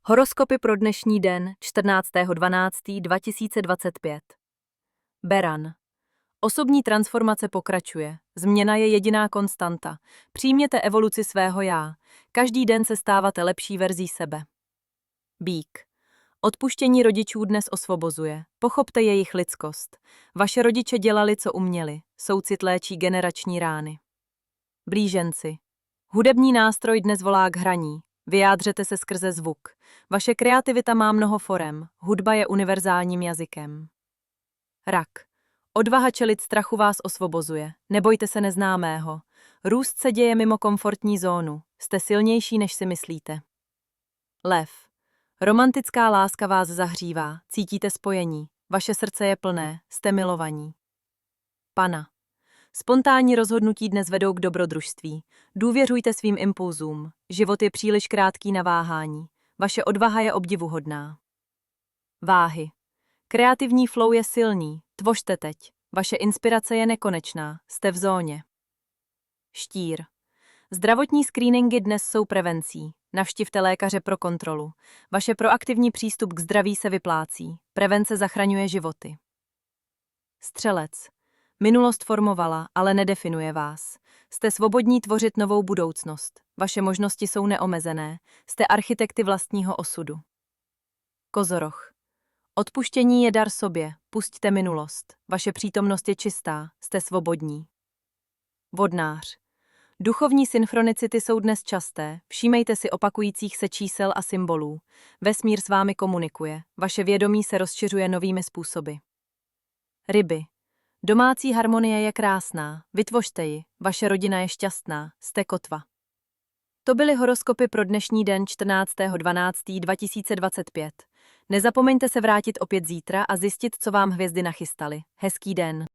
Horoskopy pro dnešní den 14.12.2025. Beran. Osobní transformace pokračuje. Změna je jediná konstanta. Přijměte evoluci svého já. Každý den se stáváte lepší verzí sebe. Býk. Odpuštění rodičů dnes osvobozuje. Pochopte jejich lidskost. Vaše rodiče dělali, co uměli. Soucit léčí generační rány. Blíženci. Hudební nástroj dnes volá k hraní. Vyjádřete se skrze zvuk. Vaše kreativita má mnoho forem. Hudba je univerzálním jazykem. Rak. Odvaha čelit strachu vás osvobozuje. Nebojte se neznámého. Růst se děje mimo komfortní zónu. Jste silnější, než si myslíte. Lev. Romantická láska vás zahřívá. Cítíte spojení. Vaše srdce je plné. Jste milovaní. Pana. Spontánní rozhodnutí dnes vedou k dobrodružství. Důvěřujte svým impulzům. Život je příliš krátký na váhání. Vaše odvaha je obdivuhodná. Váhy. Kreativní flow je silný. Tvořte teď. Vaše inspirace je nekonečná. Jste v zóně. Štír. Zdravotní screeningy dnes jsou prevencí. Navštivte lékaře pro kontrolu. Vaše proaktivní přístup k zdraví se vyplácí. Prevence zachraňuje životy. Střelec. Minulost formovala, ale nedefinuje vás. Jste svobodní tvořit novou budoucnost. Vaše možnosti jsou neomezené. Jste architekty vlastního osudu. Kozoroch. Odpuštění je dar sobě. Pusťte minulost. Vaše přítomnost je čistá. Jste svobodní. Vodnář. Duchovní synchronicity jsou dnes časté. Všímejte si opakujících se čísel a symbolů. Vesmír s vámi komunikuje. Vaše vědomí se rozšiřuje novými způsoby. Ryby. Domácí harmonie je krásná, vytvořte ji, vaše rodina je šťastná, jste kotva. To byly horoskopy pro dnešní den 14.12.2025. Nezapomeňte se vrátit opět zítra a zjistit, co vám hvězdy nachystaly. Hezký den.